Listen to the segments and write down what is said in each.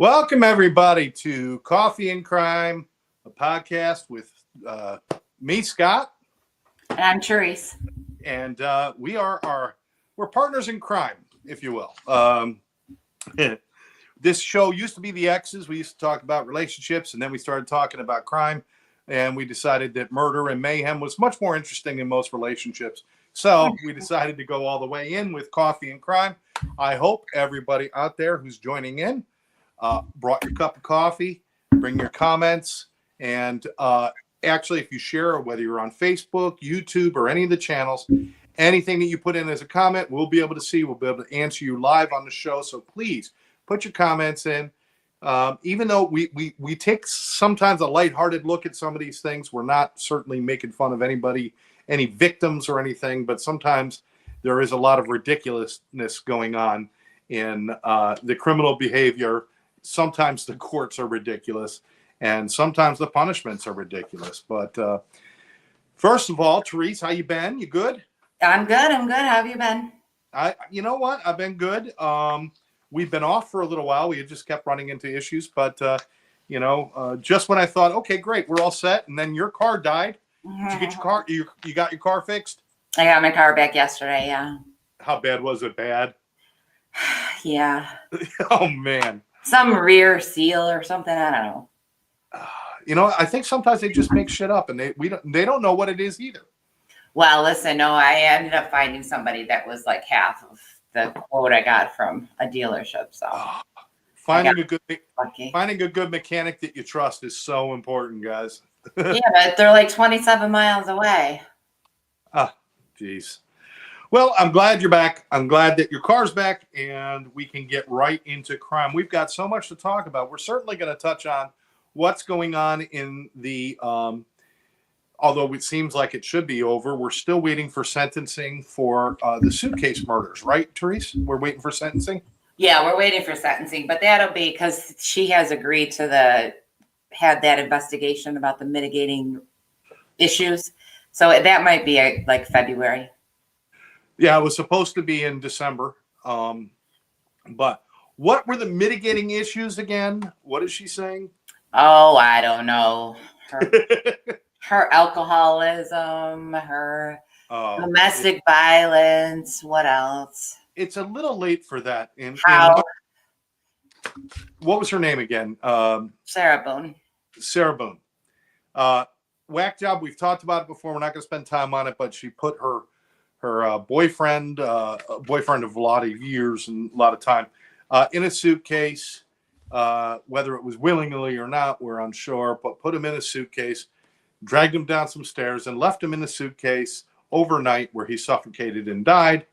Welcome, everybody, to Coffee and Crime, a podcast with me, Scott. And I'm Therese. And we're partners in crime, if you will. This show used to be the X's. We used to talk about relationships, and then we started talking about crime. And we decided that murder and mayhem was much more interesting than most relationships. So we decided to go all the way in with Coffee and Crime. I hope everybody out there who's joining in brought your cup of coffee, bring your comments, and actually, if you share, whether you're on Facebook, YouTube, or any of the channels, anything that you put in as a comment, we'll be able to see. We'll be able to answer you live on the show. So please put your comments in. Even though we take sometimes a lighthearted look at some of these things, we're not certainly making fun of anybody, any victims or anything, but sometimes there is a lot of ridiculousness going on in the criminal behavior. Sometimes the courts are ridiculous, and sometimes the punishments are ridiculous. But first of all, Therese, how you been? You good? I'm good. How have you been? You know what? I've been good. We've been off for a little while. We had just kept running into issues, but just when I thought, okay, great, we're all set, and then your car died. Did you get your car? You got your car fixed? I got my car back yesterday. Yeah. How bad was it? Bad? Yeah. Oh man. Some rear seal or something. I don't know. I think sometimes they just make shit up, and they don't know what it is either. Well, listen, no, I ended up finding somebody that was like half of the quote I got from a dealership. So finding a good mechanic that you trust is so important, guys. Yeah, but they're like 27 miles away. Geez. Well, I'm glad you're back. I'm glad that your car's back, and we can get right into crime. We've got so much to talk about. We're certainly going to touch on what's going on in the, although it seems like it should be over, we're still waiting for sentencing for the suitcase murders, right, Therese? We're waiting for sentencing? Yeah, we're waiting for sentencing, but that'll be because she has agreed to had that investigation about the mitigating issues. So that might be like February. Yeah, it was supposed to be in December. But what were the mitigating issues again? What is she saying? Oh, I don't know. Her alcoholism, her domestic violence. What else? It's a little late for that. What was her name again? Sarah Boone. Sarah Boone. Whack job. We've talked about it before. We're not going to spend time on it, but she put her boyfriend, boyfriend of a lot of years and a lot of time, in a suitcase. Whether it was willingly or not, we're unsure, but put him in a suitcase, dragged him down some stairs, and left him in the suitcase overnight where he suffocated and died.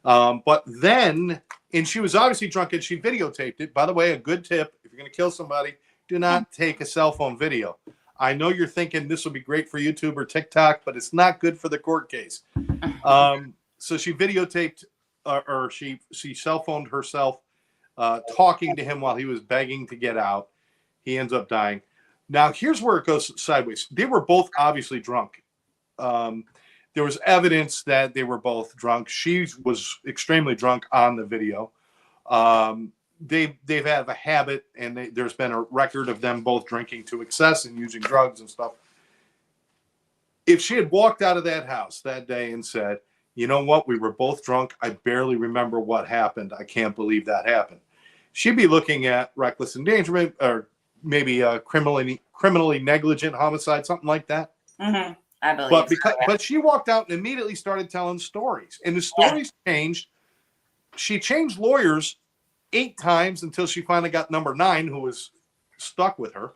But then, and she was obviously drunk, and she videotaped it. By the way, a good tip, if you're going to kill somebody, do not take a cell phone video. I know you're thinking this will be great for YouTube or TikTok, but it's not good for the court case. So she videotaped, or she cell phoned herself talking to him while he was begging to get out. He ends up dying. Now, here's where it goes sideways. They were both obviously drunk. There was evidence that they were both drunk. She was extremely drunk on the video. They've had a habit, and there's been a record of them both drinking to excess and using drugs and stuff. If she had walked out of that house that day and said, you know what, we were both drunk, I barely remember what happened, I can't believe that happened, she'd be looking at reckless endangerment or maybe criminally negligent homicide, something like that. Mm-hmm. I believe but she walked out and immediately started telling stories, and the stories changed. She changed lawyers 8 times until she finally got number 9, who was stuck with her.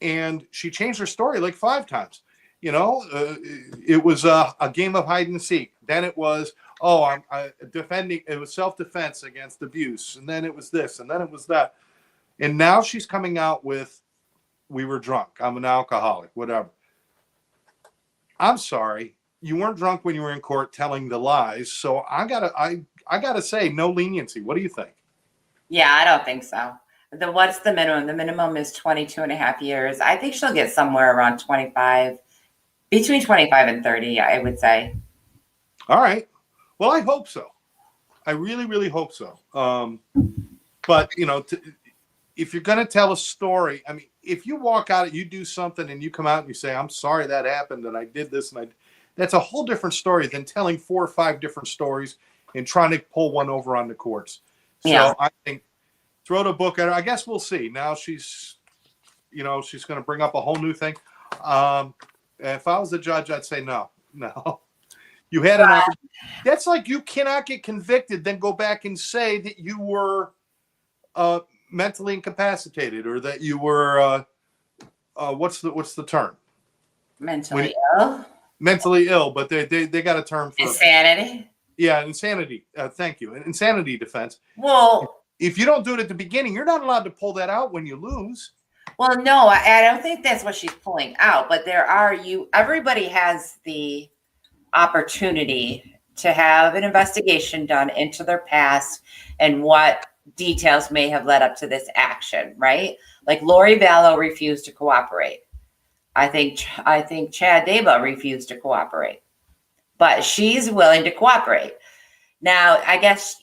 And she changed her story like 5 times. It was a game of hide and seek. Then it was, I'm defending. It was self-defense against abuse. And then it was this, and then it was that. And now she's coming out with, we were drunk. I'm an alcoholic, whatever. I'm sorry. You weren't drunk when you were in court telling the lies. So I gotta say, no leniency. What do you think? Yeah, I don't think so. What's the minimum? The minimum is 22 and a half years. I think she'll get somewhere around 25, between 25 and 30, I would say. All right. Well, I hope so. I really, really hope so. But, if you're going to tell a story, I mean, if you walk out, you do something and you come out and you say, I'm sorry that happened and I did this that's a whole different story than telling 4 or 5 different stories and trying to pull one over on the courts. Yeah. So I think throw the book at her. I guess we'll see. Now she's going to bring up a whole new thing. If I was the judge, I'd say no. You had an opportunity. That's like you cannot get convicted, then go back and say that you were mentally incapacitated or that you were what's the term? Mentally ill. Mentally ill, but they got a term for Insanity. Yeah, insanity. Thank you. An insanity defense. Well, if you don't do it at the beginning, you're not allowed to pull that out when you lose. Well, no, I don't think that's what she's pulling out, but everybody has the opportunity to have an investigation done into their past and what details may have led up to this action, right? Like Lori Vallow refused to cooperate. I think Chad Deba refused to cooperate, but she's willing to cooperate. Now, I guess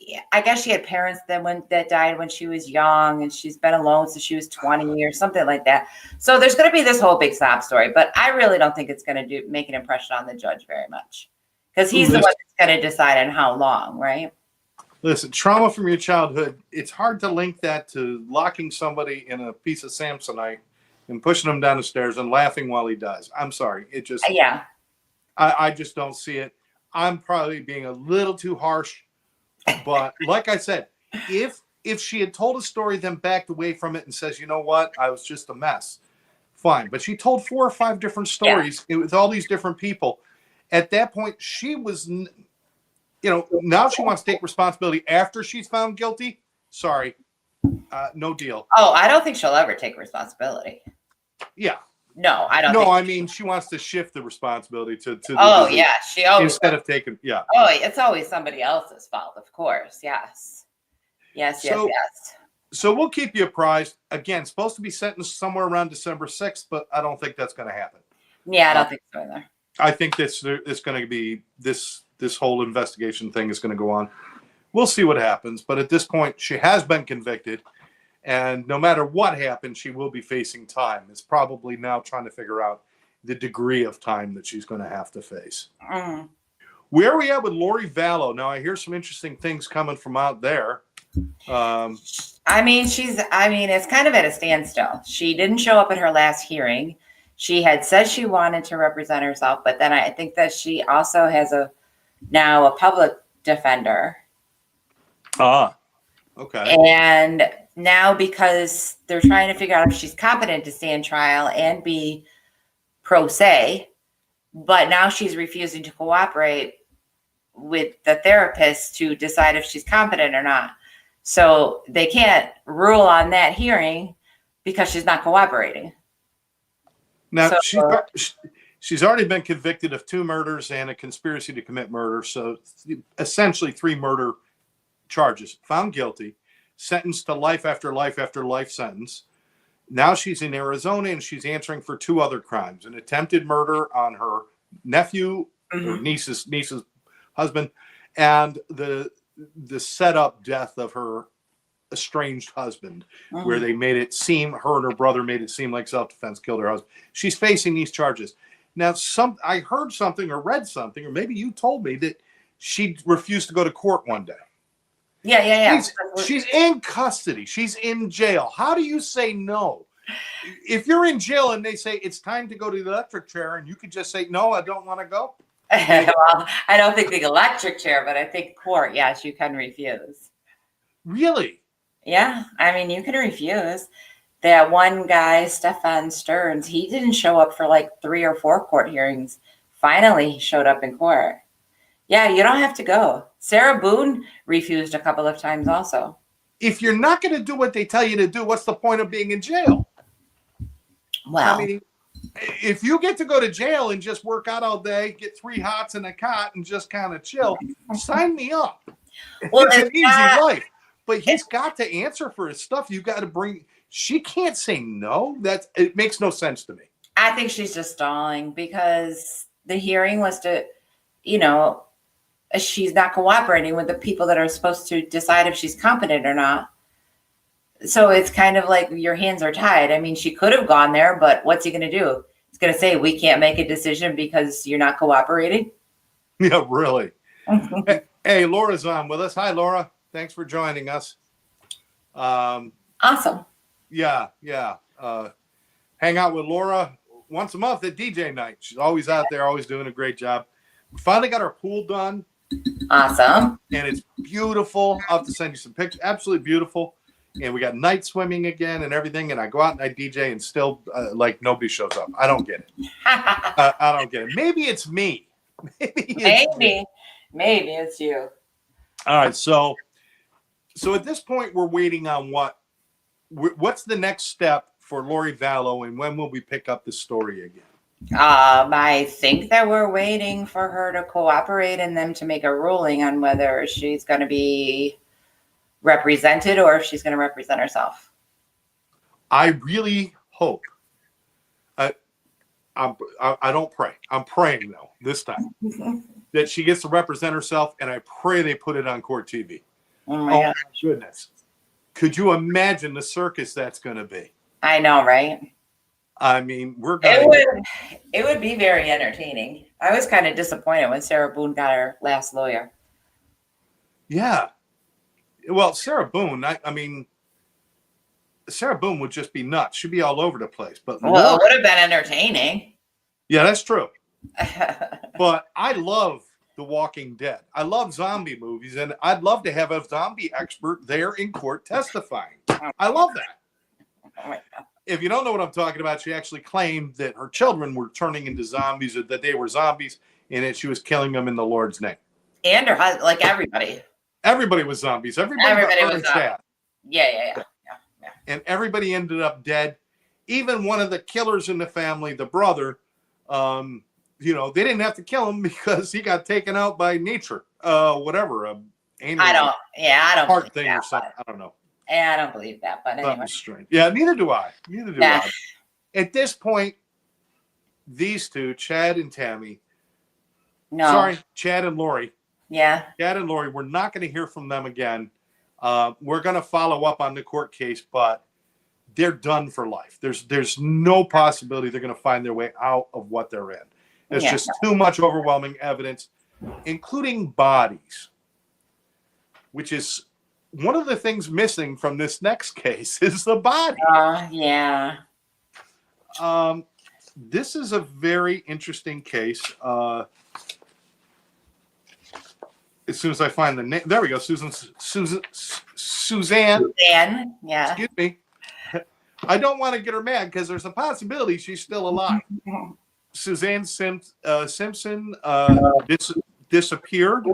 she had parents that died when she was young, and she's been alone since she was 20 or something like that. So there's going to be this whole big sob story, but I really don't think it's going to make an impression on the judge very much because he's the one that's going to decide on how long, right? Listen, trauma from your childhood, it's hard to link that to locking somebody in a piece of Samsonite and pushing him down the stairs and laughing while he dies. I'm sorry. It just, yeah. I just don't see it. I'm probably being a little too harsh, but like I said, if she had told a story, then backed away from it and says, you know what, I was just a mess, fine. But she told 4 or 5 different stories with all these different people. At that point, she was, now she wants to take responsibility after she's found guilty. Sorry, no deal. Oh, I don't think she'll ever take responsibility. Yeah. No, I don't. No, I mean, she wants to shift the responsibility to oh, yeah. She always. Instead of taking, yeah. Oh, it's always somebody else's fault, of course. Yes. Yes. So we'll keep you apprised. Again, supposed to be sentenced somewhere around December 6th, but I don't think that's going to happen. Yeah, I don't think so either. I think it's going to be this whole investigation thing is going to go on. We'll see what happens. But at this point, she has been convicted. And no matter what happens, she will be facing time. It's probably now trying to figure out the degree of time that she's going to have to face. Mm. Where are we at with Lori Vallow? Now, I hear some interesting things coming from out there. It's kind of at a standstill. She didn't show up at her last hearing. She had said she wanted to represent herself, but then I think that she also has now a public defender. Okay. And now because they're trying to figure out if she's competent to stand trial and be pro se, but now she's refusing to cooperate with the therapist to decide if she's competent or not. So they can't rule on that hearing because she's not cooperating. Now, she's already been convicted of 2 murders and a conspiracy to commit murder. So essentially 3 murder charges, found guilty, sentenced to life after life after life sentence. Now she's in Arizona and she's answering for 2 other crimes: an attempted murder on her nephew or niece's husband, and the set-up death of her estranged husband, where they made it seem, her and her brother made it seem like self-defense killed her husband. She's facing these charges. Now, I heard something or read something, or maybe you told me that she refused to go to court one day. Yeah. She's in custody. She's in jail. How do you say no? If you're in jail and they say it's time to go to the electric chair and you could just say, no, I don't want to go. Well, I don't think the electric chair, but I think court, yes, you can refuse. Really? Yeah. I mean, you can refuse. That one guy, Stefan Stearns, he didn't show up for like 3 or 4 court hearings. Finally, he showed up in court. Yeah, you don't have to go. Sarah Boone refused a couple of times also. If you're not going to do what they tell you to do, what's the point of being in jail? Well, I mean, if you get to go to jail and just work out all day, get 3 hots and a cot and just kind of chill, sign me up. Well, it's an easy life. But he's got to answer for his stuff. You got to bring. She can't say no. It makes no sense to me. I think she's just stalling because the hearing was to, she's not cooperating with the people that are supposed to decide if she's competent or not. So it's kind of like your hands are tied. I mean, she could have gone there, but what's he going to do? He's going to say, we can't make a decision because you're not cooperating. Yeah, really. Hey, Laura's on with us. Hi, Laura. Thanks for joining us. Awesome. Yeah. Hang out with Laura once a month at DJ night. She's always out there, always doing a great job. We finally got our pool done. Awesome. And it's beautiful. I'll have to send you some pictures. Absolutely beautiful. And we got night swimming again and everything. And I go out and I DJ and still like nobody shows up. I don't get it. I don't get it. Maybe it's me. Maybe it's you. All right. So at this point, we're waiting on what's the next step for Lori Vallow, and when will we pick up the story again? I think that we're waiting for her to cooperate and them to make a ruling on whether she's going to be represented or if she's going to represent herself. I really hope. I don't pray. I'm praying though this time that she gets to represent herself, and I pray they put it on court TV. Oh my goodness! Could you imagine the circus that's going to be? I know, right? I mean, it would be very entertaining. I was kind of disappointed when Sarah Boone got her last lawyer. Yeah. Well, Sarah Boone, I mean, Sarah Boone would just be nuts. She'd be all over the place. But well, it would have been entertaining. Yeah, that's true. But I love The Walking Dead. I love zombie movies, and I'd love to have a zombie expert there in court testifying. I love that. Oh my God. If you don't know what I'm talking about, she actually claimed that her children were turning into zombies, or that they were zombies, and that she was killing them in the Lord's name. And her husband, like everybody. Everybody was zombies. Everybody was zombies. Yeah. And everybody ended up dead. Even one of the killers in the family, the brother, they didn't have to kill him because he got taken out by nature. Whatever. I don't heart thing or something. I don't know. I don't believe that, but anyway. Strange. Yeah, neither do I. I. At this point, these two, Chad and Tammy. No. Sorry, Chad and Lori. Yeah. Chad and Lori, we're not going to hear from them again. We're going to follow up on the court case, but they're done for life. There's no possibility they're going to find their way out of what they're in. There's just too much overwhelming evidence, including bodies, which is one of the things missing from this next case is the body. Yeah. This is a very interesting case. As soon as I find the name, there we go. Suzanne. Yeah. Excuse me. I don't want to get her mad because there's a possibility she's still alive. Suzanne Simpson disappeared.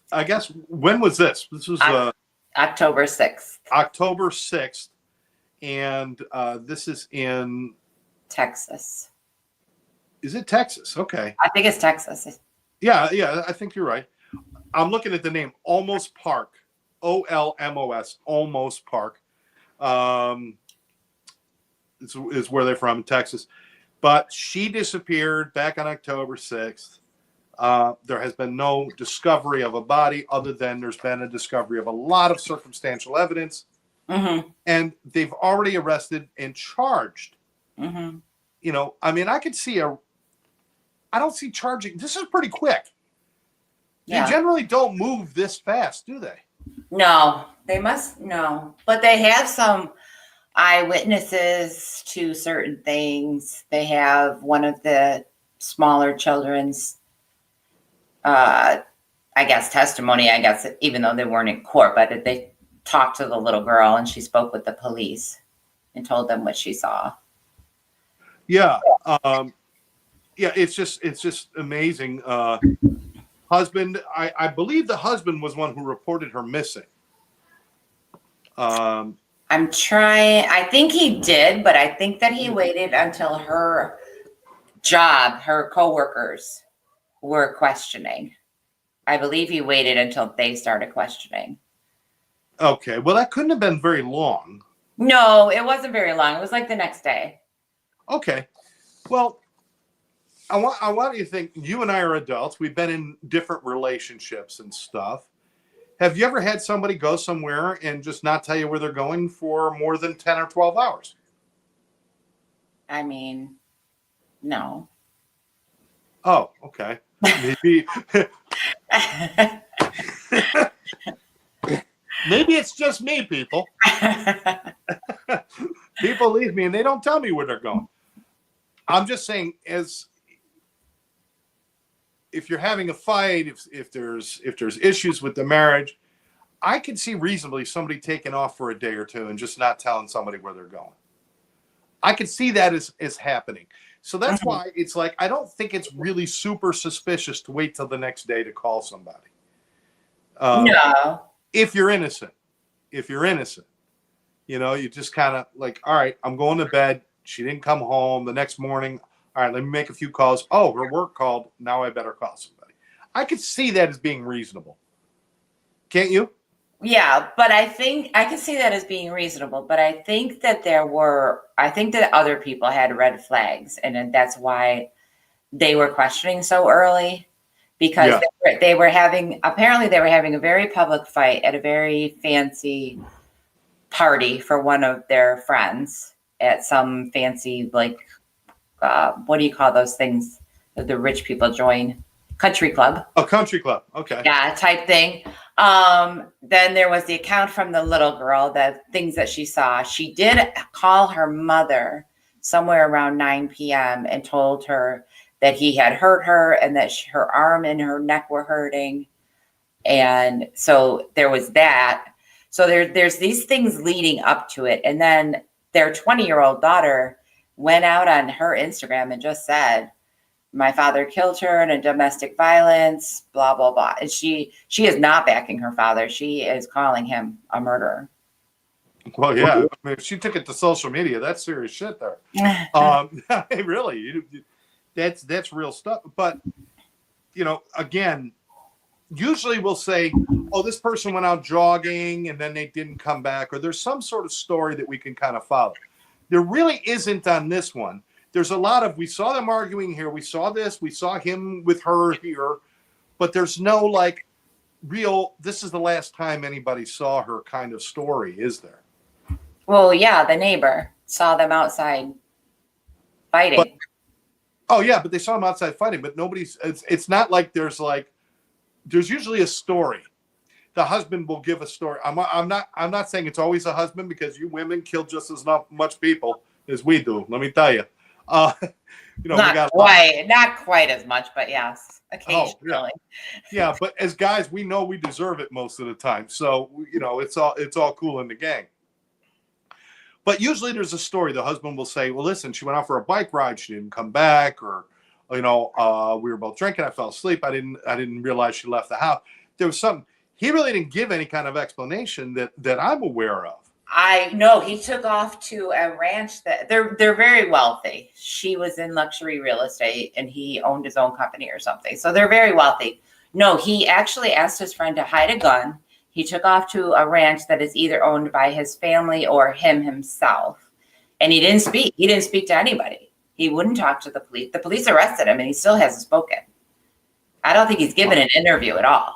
I guess, when was this? This was October 6th. October 6th. And this is in Texas. Is it Texas? Okay. I think it's Texas. Yeah, I think you're right. I'm looking at the name, Almost Park. OLMOS, Almost Park. Is where they're from, Texas. But she disappeared back on October 6th. There has been no discovery of a body other than there's been a discovery of a lot of circumstantial evidence. Mm-hmm. And they've already arrested and charged. Mm-hmm. I could see I don't see charging. This is pretty quick. Yeah. They generally don't move this fast, do they? No, they must. No, but they have some eyewitnesses to certain things. They have one of the smaller children's, testimony, even though they weren't in court, but they talked to the little girl and she spoke with the police and told them what she saw. Yeah. It's just amazing. Husband, I believe the husband was one who reported her missing. I'm trying. I think he did, but I think that he waited until her coworkers were questioning. I believe he waited until they started questioning. Okay. Well, that couldn't have been very long. No, it wasn't very long. It was like the next day. Okay. Well, I want you to think, you and I are adults. We've been in different relationships and stuff. Have you ever had somebody go somewhere and just not tell you where they're going for more than 10 or 12 hours? I mean, no. Oh, okay. Maybe maybe it's just me, people. People leave me and they don't tell me where they're going. I'm just saying, as if you're having a fight, if there's issues with the marriage, I can see reasonably somebody taking off for a day or two and just not telling somebody where they're going. I can see that as happening. So that's why it's like, I don't think it's really super suspicious to wait till the next day to call somebody. No. If you're innocent, you just kind of like, all right, I'm going to bed. She didn't come home the next morning. All right, let me make a few calls. Oh, her work called. Now I better call somebody. I could see that as being reasonable. Can't you? Yeah, but I think I can see that as being reasonable, but I think that other people had red flags, and then that's why they were questioning so early, because they were having a very public fight at a very fancy party for one of their friends at some fancy, like, what do you call those things that the rich people join? Country club. A country club. Okay. Yeah, type thing. Then there was the account from the little girl, the things that she saw. She did call her mother somewhere around 9 p.m. and told her that he had hurt her and that her arm and her neck were hurting. And so there was that. So there's these things leading up to it. And then their 20-year-old daughter went out on her Instagram and just said, my father killed her in a domestic violence, blah, blah, blah. And she is not backing her father. She is calling him a murderer. Well, yeah. I mean, if she took it to social media, that's serious shit there. Really, that's real stuff. But, again, usually we'll say, oh, this person went out jogging and then they didn't come back, or there's some sort of story that we can kind of follow. There really isn't on this one. There's a lot of, we saw them arguing here. We saw this. We saw him with her here. But there's no like real, this is the last time anybody saw her kind of story, is there? Well, yeah, the neighbor saw them outside fighting. But they saw them outside fighting. But it's not like there's usually a story. The husband will give a story. I'm not saying it's always a husband, because you women kill just as much people as we do. Let me tell you. Not quite as much, but yes, occasionally. Oh, yeah, but as guys, we know we deserve it most of the time. So it's all cool in the gang. But usually there's a story. The husband will say, "Well, listen, she went out for a bike ride. She didn't come back, or we were both drinking. I fell asleep. I didn't realize she left the house." There was something. He really didn't give any kind of explanation that I'm aware of. I know he took off to a ranch that they're very wealthy. She was in luxury real estate and he owned his own company or something. So they're very wealthy. No, he actually asked his friend to hide a gun. He took off to a ranch that is either owned by his family or him himself. And he didn't speak. He didn't speak to anybody. He wouldn't talk to the police. The police arrested him and he still hasn't spoken. I don't think he's given an interview at all.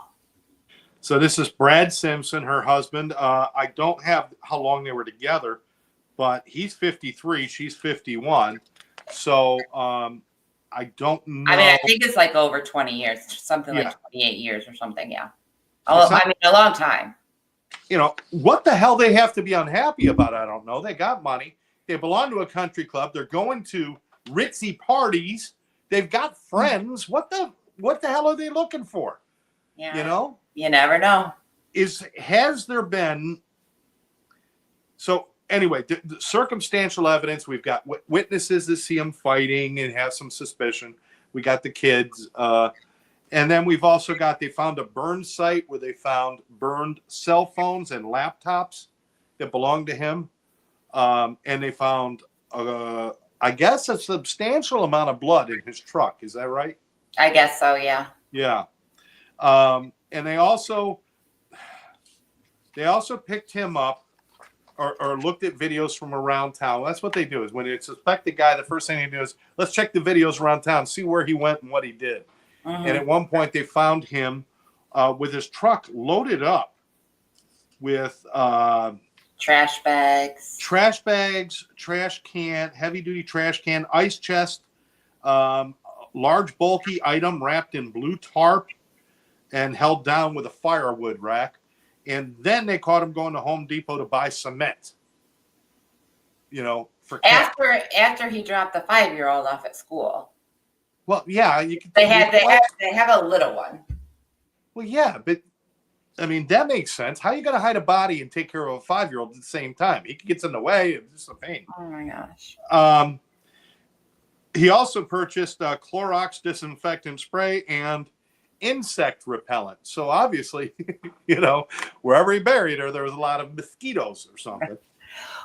So this is Brad Simpson, her husband. I don't have how long they were together, but he's 53, she's 51. So I don't know. I mean, I think it's like over 20 years, something like 28 years or something. Yeah. A long time. What the hell they have to be unhappy about? I don't know. They got money. They belong to a country club. They're going to ritzy parties. They've got friends. What the hell are they looking for? Yeah. You never know. Has there been? So anyway, the circumstantial evidence, we've got witnesses that see them fighting and have some suspicion. We got the kids. And then we've also they found a burn site where they found burned cell phones and laptops that belonged to him. And they found, I guess, a substantial amount of blood in his truck. Is that right? I guess so, yeah. Yeah. And they also picked him up or looked at videos from around town. That's what they do, is when they suspect the guy, the first thing they do is, let's check the videos around town, see where he went and what he did. And at one point they found him with his truck loaded up with trash bags, trash can, heavy duty trash can, ice chest, large bulky item wrapped in blue tarp and held down with a firewood rack. And then they caught him going to Home Depot to buy cement, for cash. after he dropped the 5-year-old off at school. Well, yeah, you could. They have a little one. Well, yeah, but I mean that makes sense. How are you going to hide a body and take care of a 5-year-old at the same time? He gets in the way. It's just a pain. Oh my gosh. He also purchased Clorox disinfectant spray and insect repellent. So obviously, wherever he buried her, there was a lot of mosquitoes or something.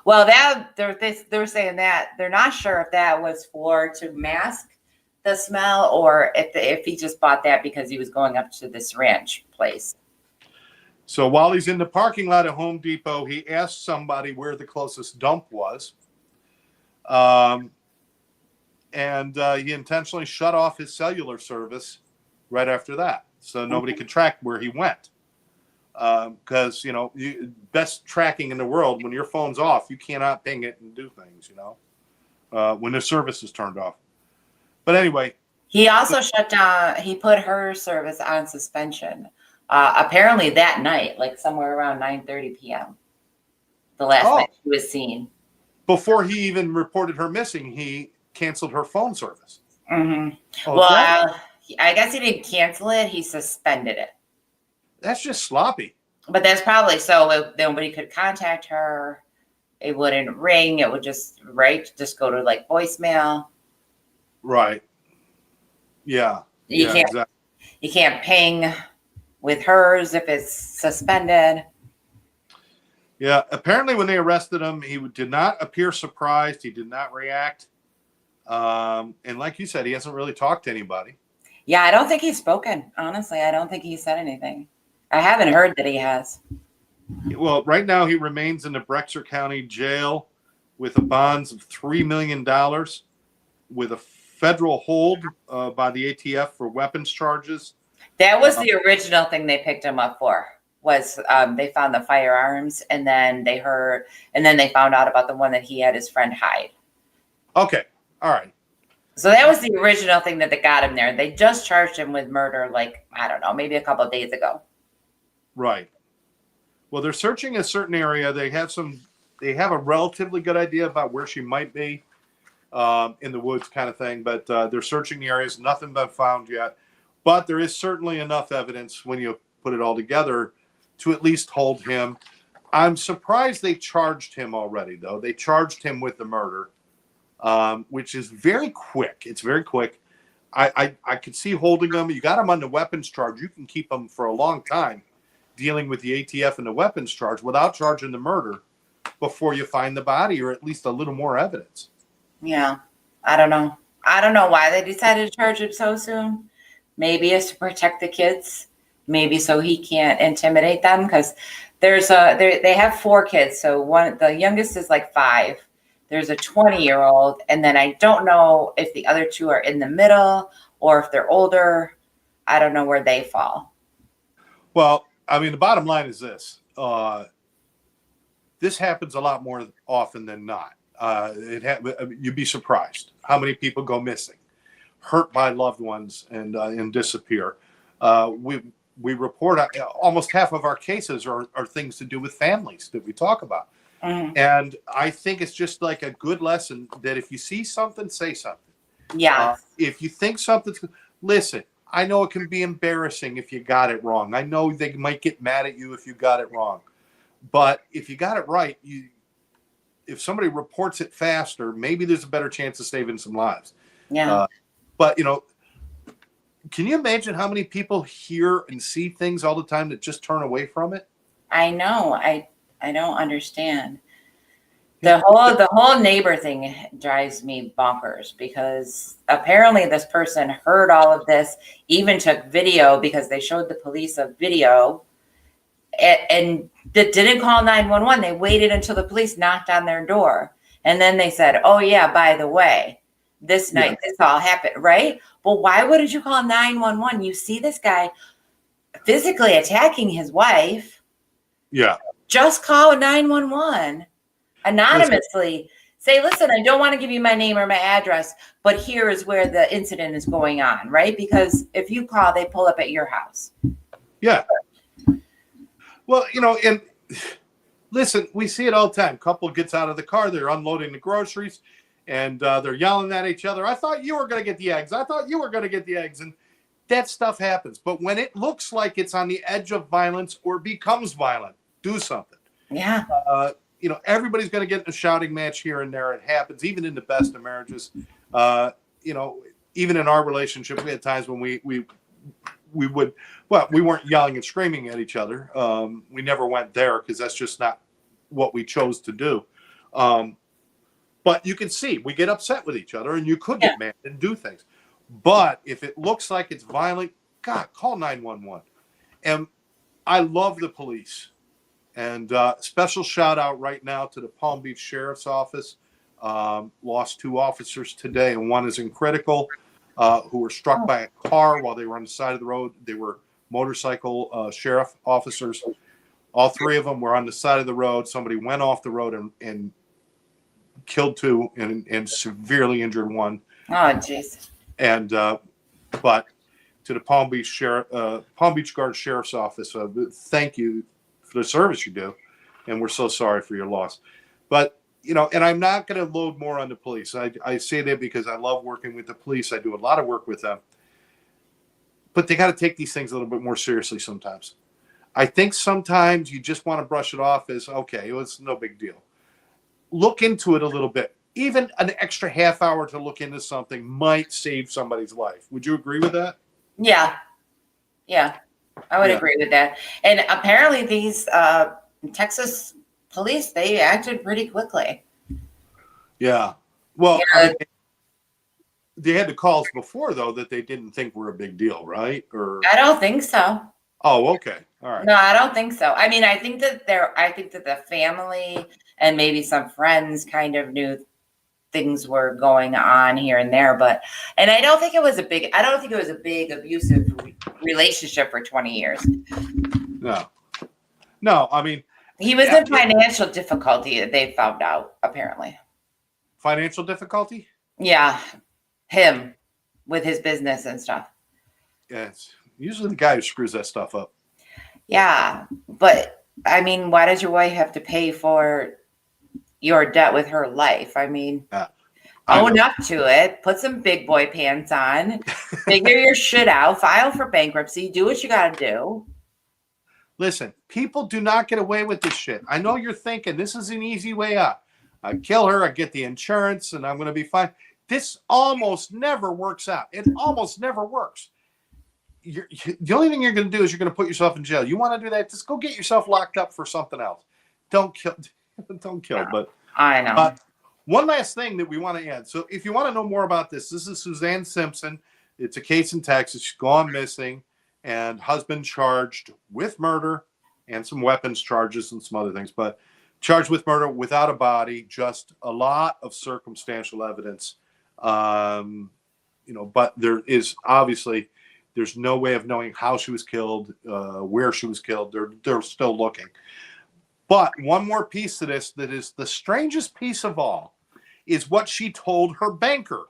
Well, they're saying that they're not sure if that was to mask the smell or if he just bought that because he was going up to this ranch place. So while he's in the parking lot at Home Depot, he asked somebody where the closest dump was. And he intentionally shut off his cellular service right after that. So nobody could track where he went. Because, best tracking in the world, when your phone's off, you cannot ping it and do things, when the service is turned off. But anyway. He also shut down, he put her service on suspension. Apparently that night, like somewhere around 9:30 p.m. The last night she was seen. Before he even reported her missing, he canceled her phone service. Mm-hmm. Well, I guess he didn't cancel it. He suspended it. That's just sloppy. But that's probably so nobody could contact her. It wouldn't ring. It would just go to like voicemail. Right. Yeah. You can't ping with hers if it's suspended. Yeah. Apparently when they arrested him, he did not appear surprised. He did not react. And like you said, he hasn't really talked to anybody. Yeah, I don't think he's spoken. Honestly, I don't think he said anything. I haven't heard that he has. Well, right now he remains in the Breckser County Jail with a bonds of $3 million with a federal hold by the ATF for weapons charges. That was the original thing they picked him up for. Was they found the firearms and then they found out about the one that he had his friend hide. Okay, all right. So that was the original thing that they got him there. They just charged him with murder, I don't know, maybe a couple of days ago. Right. Well, they're searching a certain area. They have a relatively good idea about where she might be in the woods kind of thing, but they're searching the areas. Nothing been found yet. But there is certainly enough evidence when you put it all together to at least hold him. I'm surprised they charged him already, though. They charged him with the murder, which is very quick. It's very quick. I could see holding him. You got him on the weapons charge. You can keep him for a long time dealing with the ATF and the weapons charge without charging the murder before you find the body or at least a little more evidence. Yeah, I don't know. I don't know why they decided to charge him so soon. Maybe it's to protect the kids. Maybe so he can't intimidate them because they have 4 kids. So the youngest is like 5. There's a 20-year-old, and then I don't know if the other 2 are in the middle or if they're older. I don't know where they fall. Well, I mean, the bottom line is this. This happens a lot more often than not. You'd be surprised how many people go missing, hurt by loved ones, and disappear. We report almost half of our cases are things to do with families that we talk about. Mm-hmm. And I think it's just like a good lesson that if you see something, say something. Yeah. If you think something's, listen, I know it can be embarrassing if you got it wrong. I know they might get mad at you if you got it wrong. But if you got it right, if somebody reports it faster, maybe there's a better chance of saving some lives. Yeah. But, can you imagine how many people hear and see things all the time that just turn away from it? I know. I don't understand. The whole neighbor thing drives me bonkers because apparently this person heard all of this, even took video because they showed the police a video and that didn't call 911. They waited until the police knocked on their door. And then they said, oh yeah, by the way, this night, this all happened, right? Well, why wouldn't you call 911? You see this guy physically attacking his wife, Yeah. just call 911 anonymously. Say, listen, I don't want to give you my name or my address, but here is where the incident is going on, right? Because if you call, they pull up at your house. Yeah. Well, and listen, we see it all the time. Couple gets out of the car, they're unloading the groceries, and they're yelling at each other. I thought you were going to get the eggs. I thought you were going to get the eggs. And that stuff happens. But when it looks like it's on the edge of violence or becomes violent, do something. Yeah. Everybody's going to get in a shouting match here and there. It happens, even in the best of marriages. Even in our relationship, we had times when we would, well, we weren't yelling and screaming at each other. We never went there because that's just not what we chose to do. But you can see we get upset with each other, and you could get mad and do things. But if it looks like it's violent, God, call 911. And I love the police. And special shout out right now to the Palm Beach Sheriff's Office. Lost 2 officers today, and one is in critical, who were struck by a car while they were on the side of the road. They were motorcycle sheriff officers. All 3 of them were on the side of the road. Somebody went off the road and killed 2 and severely injured 1. Oh, jeez. And but to the Palm Beach Guard Sheriff's Office, thank you for the service you do, and we're so sorry for your loss. But and I'm not going to load more on the police. I say that because I love working with the police. I do a lot of work with them, but they got to take these things a little bit more seriously sometimes. I think sometimes you just want to brush it off as, okay, it's no big deal. Look into it a little bit. Even an extra half hour to look into something might save somebody's life. Would you agree with that? Yeah. I would agree with that. And apparently these Texas police, they acted pretty quickly. Yeah. Well, they had the calls before, though, that they didn't think were a big deal, right? Or I don't think so. Oh, okay. All right. No, I don't think so. I mean, I think that the family and maybe some friends kind of knew things were going on here and there, and I don't think it was a big abusive relationship for 20 years. No, I mean, he was in financial difficulty, they found out, apparently. Financial difficulty? Yeah. Him with his business and stuff. Yeah, it's usually the guy who screws that stuff up. Yeah, but I mean, why does your wife have to pay for your debt with her life? I mean, own up to it. Put some big boy pants on. Figure your shit out. File for bankruptcy. Do what you got to do. Listen, people do not get away with this shit. I know you're thinking this is an easy way out. I kill her, I get the insurance, and I'm going to be fine. This almost never works out. It almost never works. The only thing you're going to do is you're going to put yourself in jail. You want to do that? Just go get yourself locked up for something else. Don't kill. But I know. One last thing that we want to add. So if you want to know more about this is Suzanne Simpson. It's a case in Texas. She's gone missing, and husband charged with murder and some weapons charges and some other things, but charged with murder without a body, just a lot of circumstantial evidence. But there is obviously, there's no way of knowing how she was killed, where she was killed. They're still looking. But one more piece to this that is the strangest piece of all is what she told her banker,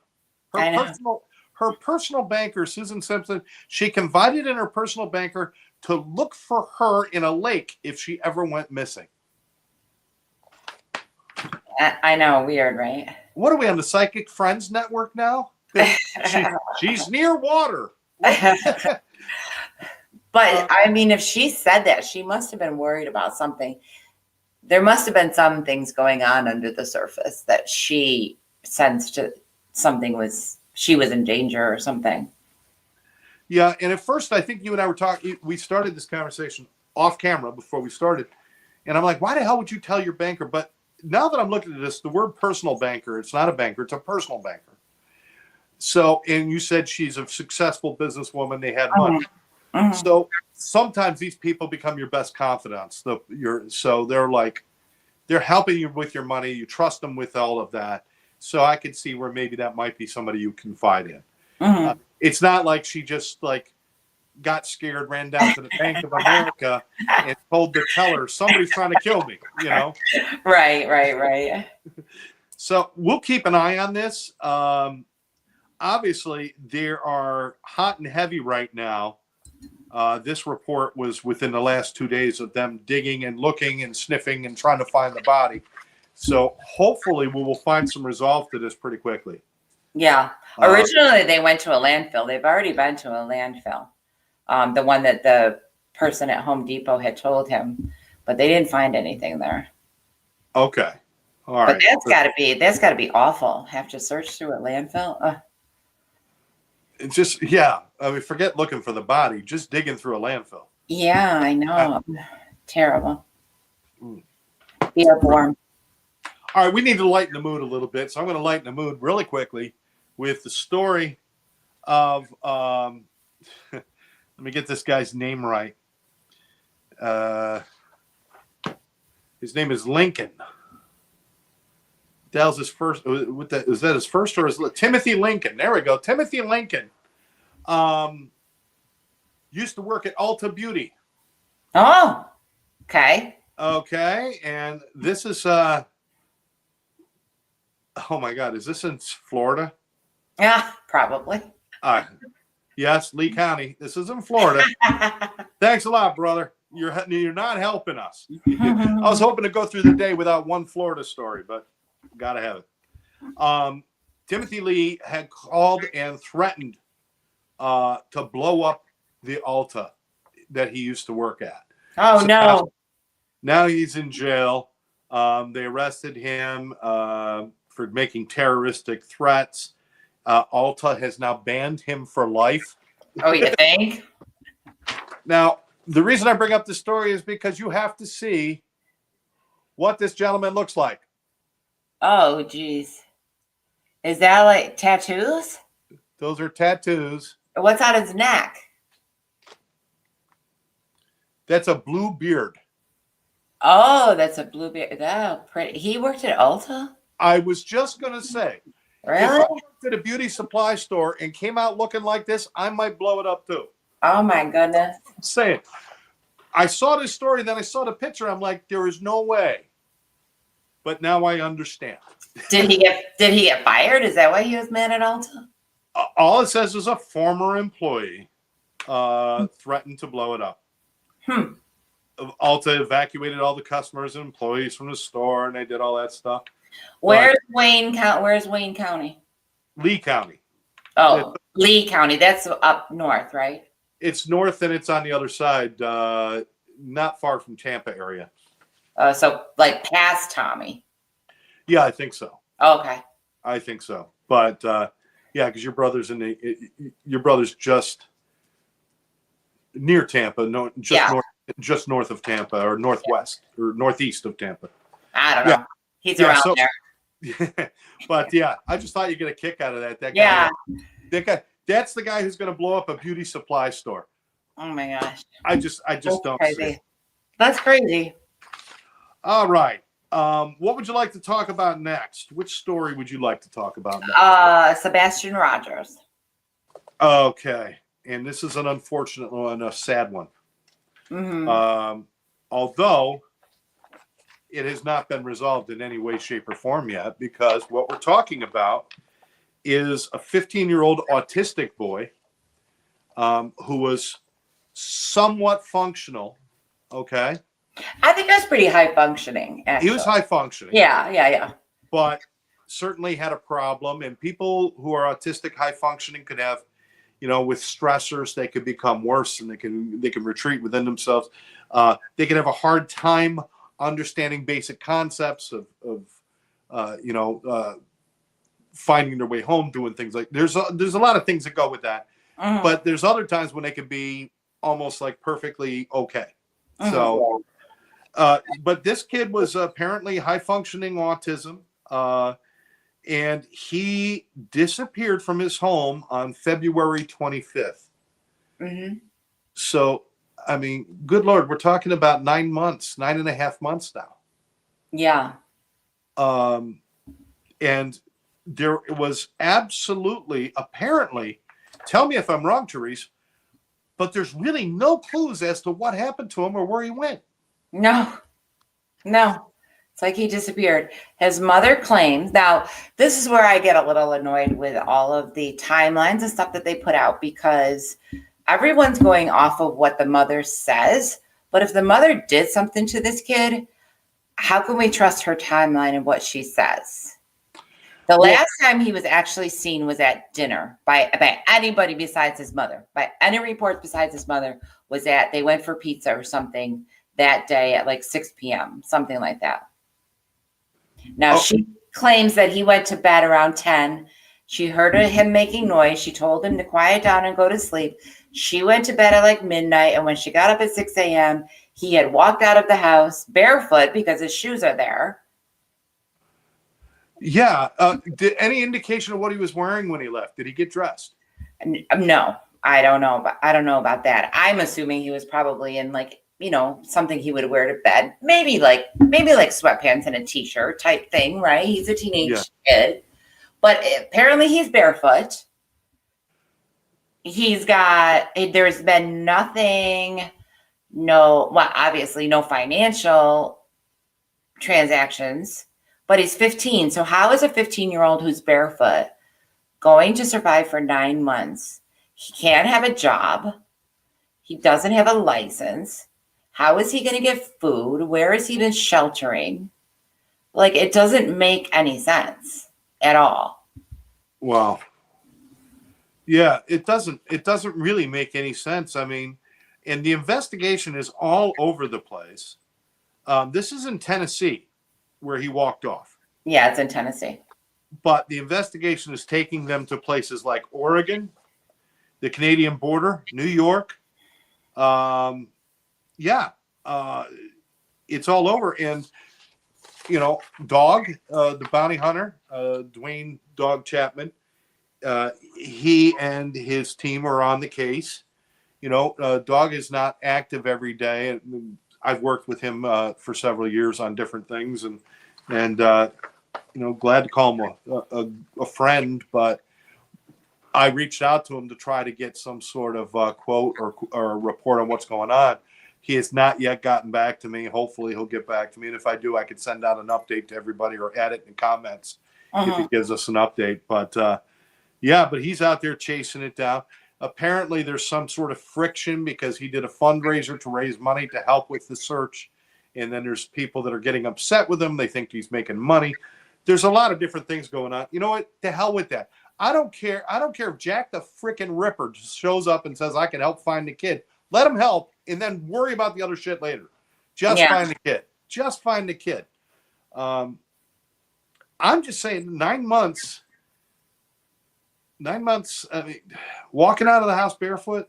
her personal banker, Susan Simpson. She confided in her personal banker to look for her in a lake if she ever went missing. I know, weird, right? What are we on the Psychic Friends Network now? She's near water. But I mean, if she said that, she must have been worried about something. There must have been some things going on under the surface that she sensed she was in danger or something. Yeah, and at first, I think you and I were talking. We started this conversation off camera before we started, and I'm like, "Why the hell would you tell your banker?" But now that I'm looking at this, the word "personal banker" it's not a banker; it's a personal banker. So, and you said she's a successful businesswoman. They had money. Mm-hmm. So sometimes these people become your best confidants. So they're helping you with your money. You trust them with all of that. So I could see where maybe that might be somebody you confide in. Mm-hmm. It's not like she just got scared, ran down to the Bank of America and told the teller, somebody's trying to kill me, you know? Right. So we'll keep an eye on this. Obviously, there are hot and heavy right now. This report was within the last 2 days of them digging and looking and sniffing and trying to find the body. So hopefully we will find some resolve to this pretty quickly. Yeah. Originally, they went to a landfill. They've already been to a landfill. The one that the person at Home Depot had told him, but they didn't find anything there. Okay. All but right. That's gotta be awful. Have to search through a landfill. It's just, yeah. I mean, forget looking for the body, just digging through a landfill. Yeah, I know. Terrible. Be warm. All right, we need to lighten the mood a little bit, so I'm going to lighten the mood really quickly with the story of. Let me get this guy's name right. His name is Lincoln. That was his first. Is that his first or his Timothy Lincoln? There we go. Timothy Lincoln. Used to work at Ulta Beauty. Oh, okay. Okay, and this is oh my God, is this in Florida? Yeah, probably. Yes, Lee County. This is in Florida. Thanks a lot, brother. You're not helping us. I was hoping to go through the day without one Florida story, but gotta have it. Timothy Lee had called and threatened to blow up the Ulta that he used to work at. Oh, so no. Now he's in jail. They arrested him for making terroristic threats. Ulta has now banned him for life. Oh, you think? Now, the reason I bring up this story is because you have to see what this gentleman looks like. Oh, geez. Is that like tattoos? Those are tattoos. What's on his neck? That's a blue beard. Oh, that's a blue beard. Oh, pretty. He worked at Ulta? I was just going to say. Really? If I worked at a beauty supply store and came out looking like this, I might blow it up too. Oh my goodness. I'm saying. I saw this story, then I saw the picture. I'm like, there is no way. But now I understand. Did he get fired? Is that why he was mad at Ulta? All it says is a former employee threatened to blow it up. Ulta evacuated all the customers and employees from the store, and they did all that stuff. Where's Wayne County? Lee County. Oh, Lee County. That's up north, right? It's north, and it's on the other side, not far from Tampa area. So like past Tommy. Yeah, I think so. Oh, okay. I think so, but yeah, because your brother's just near Tampa, just north of Tampa, or northwest or northeast of Tampa. I don't know. He's around there. But yeah, I just thought you'd get a kick out of that. That guy. That's the guy who's going to blow up a beauty supply store. Oh my gosh. I just don't see it. That's crazy. All right. What would you like to talk about next? Which story would you like to talk about next? Sebastian Rogers. Okay. And this is an unfortunate one, a sad one. Mm-hmm. Although it has not been resolved in any way, shape, or form yet, because what we're talking about is a 15-year-old autistic boy who was somewhat functional. Okay. I think that's pretty high functioning. Actually. He was high functioning. Yeah. But certainly had a problem. And people who are autistic, high functioning could have, with stressors, they could become worse, and they can retreat within themselves. They can have a hard time understanding basic concepts of finding their way home, doing things like there's a lot of things that go with that. Mm-hmm. But there's other times when they could be almost like perfectly okay. Mm-hmm. So, but this kid was apparently high functioning autism. And he disappeared from his home on February 25th. Mm-hmm. So, I mean, good Lord, we're talking about 9.5 months now. Yeah. And there was absolutely, apparently, tell me if I'm wrong, Therese, but there's really no clues as to what happened to him or where he went. No. It's like he disappeared. His mother claims, now this is where I get a little annoyed with all of the timelines and stuff that they put out, because everyone's going off of what the mother says. But if the mother did something to this kid, how can we trust her timeline and what she says? The last time he was actually seen was at dinner by anybody besides his mother. By any reports besides his mother was that they went for pizza or something that day at like 6 p.m., something like that. Now, she claims that he went to bed around 10. She heard him making noise. She told him to quiet down and go to sleep. She went to bed at like midnight, and when she got up at 6 a.m., he had walked out of the house barefoot because his shoes are there. Yeah. Did any indication of what he was wearing when he left? Did he get dressed? No, I don't know. I don't know about that. I'm assuming he was probably in like, something he would wear to bed. Maybe like sweatpants and a t-shirt type thing, right? He's a teenage kid. But apparently he's barefoot. There's been nothing, obviously no financial transactions. But he's 15. So how is a 15-year-old who's barefoot going to survive for 9 months? He can't have a job. He doesn't have a license. How is he going to get food? Where has he been sheltering? Like, it doesn't make any sense at all. Wow. Yeah, it doesn't really make any sense. I mean, and the investigation is all over the place. This is in Tennessee, where he walked off. Yeah, it's in Tennessee. But the investigation is taking them to places like Oregon, the Canadian border, New York. It's all over. And, Dog, the bounty hunter, Dwayne Dog Chapman, he and his team are on the case. Dog is not active every day. I've worked with him for several years on different things, and glad to call him a friend. But I reached out to him to try to get some sort of quote or report on what's going on. He has not yet gotten back to me. Hopefully he'll get back to me. And if I do, I could send out an update to everybody or add it in comments if he gives us an update. But but he's out there chasing it down. Apparently there's some sort of friction because he did a fundraiser to raise money to help with the search. And then there's people that are getting upset with him. They think he's making money. There's a lot of different things going on. You know what? To hell with that. I don't care. I don't care if Jack the frickin' Ripper just shows up and says, I can help find the kid. Let him help and then worry about the other shit later. Find the kid. Just find the kid. I'm just saying 9 months. 9 months, I mean, walking out of the house barefoot,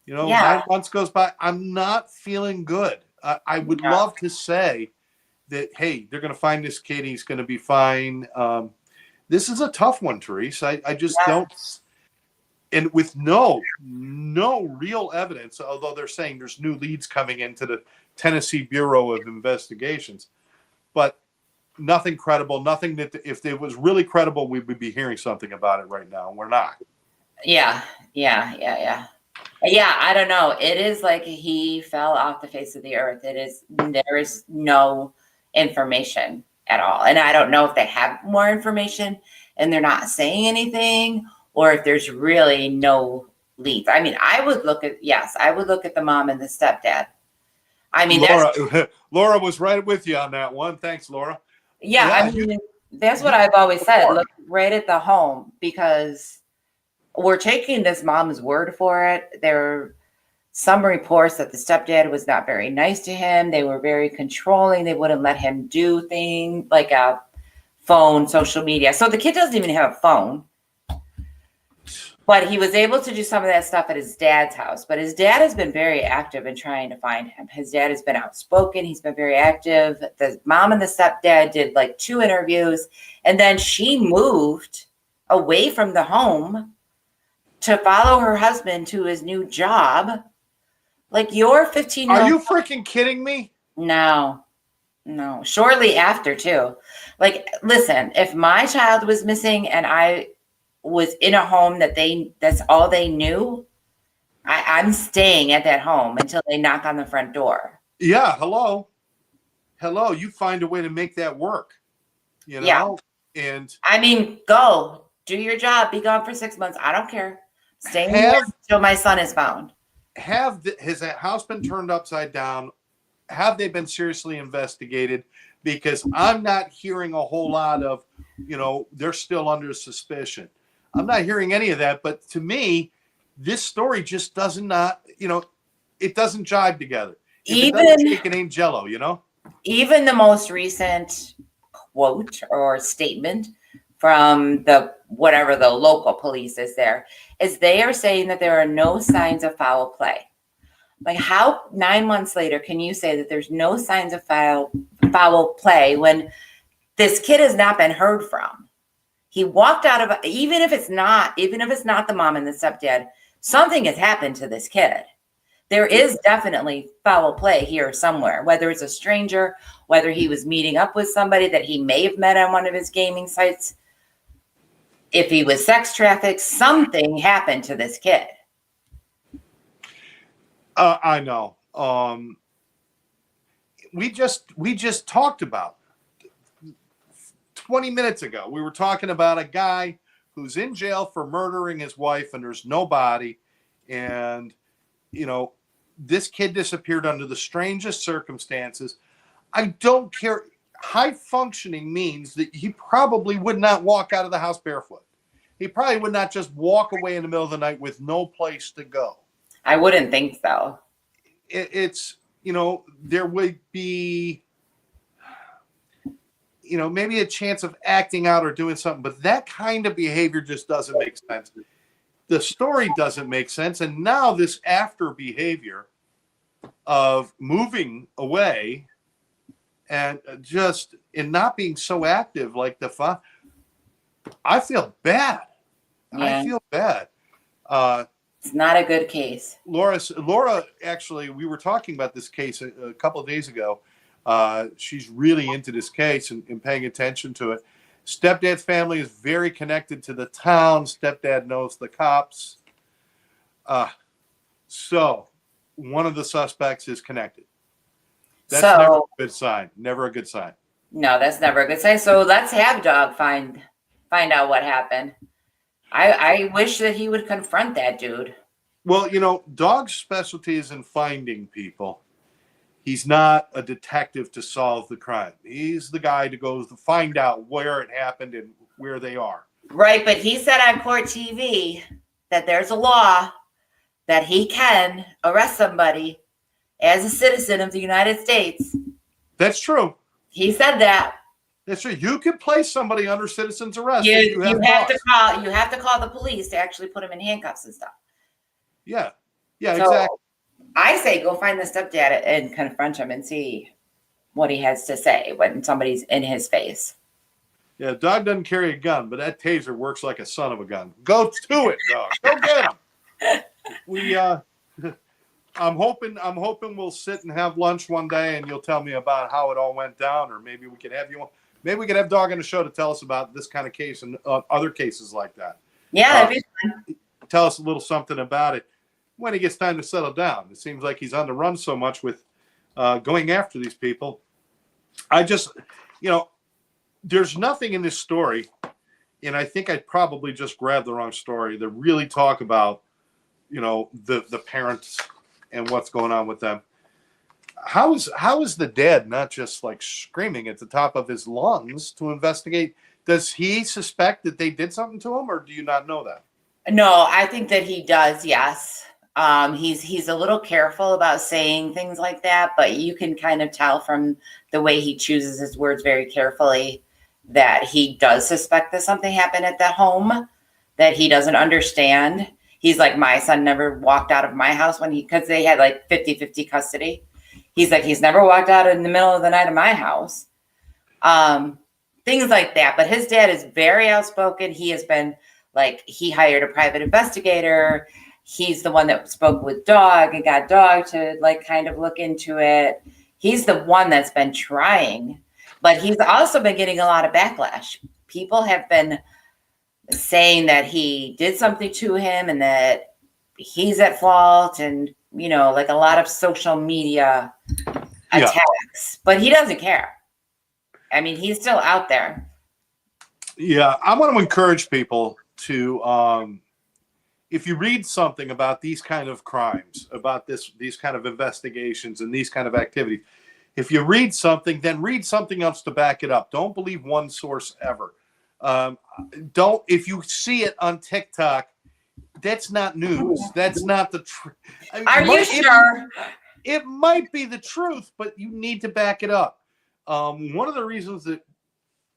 9 months goes by. I'm not feeling good. I would love to say that, hey, they're going to find this kid. He's going to be fine. This is a tough one, Therese. I just don't. And with no real evidence, although they're saying there's new leads coming into the Tennessee Bureau of Investigations, but nothing credible, nothing that if it was really credible, we would be hearing something about it right now. And we're not. Yeah, I don't know. It is like he fell off the face of the earth. There is no information at all. And I don't know if they have more information and they're not saying anything, or if there's really no leads. I mean, I would look at the mom and the stepdad. I mean, Laura was right with you on that one. Thanks, Laura. Yeah, I mean, that's what I've always said. Look right at the home, because we're taking this mom's word for it. There are some reports that the stepdad was not very nice to him. They were very controlling. They wouldn't let him do things like a phone, social media. So the kid doesn't even have a phone. But he was able to do some of that stuff at his dad's house. But his dad has been very active in trying to find him. His dad has been outspoken. He's been very active. The mom and the stepdad did like 2 interviews. And then she moved away from the home to follow her husband to his new job. Like, you're 15-year-old. Are you freaking kidding me? No. Shortly after, too. Like, listen, if my child was missing and I was in a home that's all they knew, I'm staying at that home until they knock on the front door. Yeah. Hello. You find a way to make that work, Yeah. and I mean, go do your job, be gone for 6 months. I don't care. Stay in there until my son is found. Has that house been turned upside down? Have they been seriously investigated? Because I'm not hearing a whole lot of, they're still under suspicion. I'm not hearing any of that. But to me, this story just it doesn't jive together. If it doesn't shake, it ain't Jello, Even the most recent quote or statement from the local police is they are saying that there are no signs of foul play. Like, how 9 months later can you say that there's no signs of foul play when this kid has not been heard from? He walked out of, even if it's not the mom and the stepdad, something has happened to this kid. There is definitely foul play here somewhere, whether it's a stranger, whether he was meeting up with somebody that he may have met on one of his gaming sites. If he was sex trafficked, something happened to this kid. I know. We just talked about 20 minutes ago. We were talking about a guy who's in jail for murdering his wife, and there's no body. And, this kid disappeared under the strangest circumstances. I don't care. High functioning means that he probably would not walk out of the house barefoot. He probably would not just walk away in the middle of the night with no place to go. I wouldn't think so. It's, there would be, maybe a chance of acting out or doing something, but that kind of behavior just doesn't make sense. The story doesn't make sense. And now this after behavior of moving away and just in not being so active like I feel bad. Yeah. I feel bad. It's not a good case. Laura, actually, we were talking about this case a couple of days ago. She's really into this case and paying attention to it. Stepdad's family is very connected to the town. Stepdad knows the cops. So one of the suspects is connected. That's never a good sign. Never a good sign. No, that's never a good sign. So let's have Dog find out what happened. I wish that he would confront that dude. Well, Dog's specialty is in finding people. He's not a detective to solve the crime. He's the guy to go to find out where it happened and where they are. Right, but he said on court TV that there's a law that he can arrest somebody as a citizen of the United States. That's true. He said that. That's true. You can place somebody under citizen's arrest. You have to call the police to actually put him in handcuffs and stuff. Yeah, exactly. I say go find the stepdad and confront him and see what he has to say when somebody's in his face. Yeah, Dog doesn't carry a gun, but that taser works like a son of a gun. Go to it, Dog. Go get him. I'm hoping we'll sit and have lunch one day and you'll tell me about how it all went down, or maybe we could have Dog on the show to tell us about this kind of case and other cases like that. Yeah, that'd be fun. Tell us a little something about it when he gets time to settle down. It seems like he's on the run so much with going after these people. I just, there's nothing in this story, and I think I probably just grabbed the wrong story to really talk about, the parents and what's going on with them. How is the dad not just like screaming at the top of his lungs to investigate? Does he suspect that they did something to him, or do you not know that? No, I think that he does. Yes. He's a little careful about saying things like that, but you can kind of tell from the way he chooses his words very carefully that he does suspect that something happened at the home that he doesn't understand. He's like, my son never walked out of my house because they had like 50-50 custody. He's like, he's never walked out in the middle of the night of my house. Things like that. But his dad is very outspoken. He has been he hired a private investigator. He's the one that spoke with Dog and got Dog to kind of look into it. He's the one that's been trying, but he's also been getting a lot of backlash. People have been saying that he did something to him and that he's at fault, and like a lot of social media attacks, but he doesn't care. I mean, he's still out there. Yeah, I want to encourage people to, if you read something about these kind of crimes, about these kind of investigations and these kind of activities, if you read something, then read something else to back it up. Don't believe one source ever. If you see it on TikTok, that's not news. That's not the truth. Are you sure? It might be the truth, but you need to back it up. One of the reasons that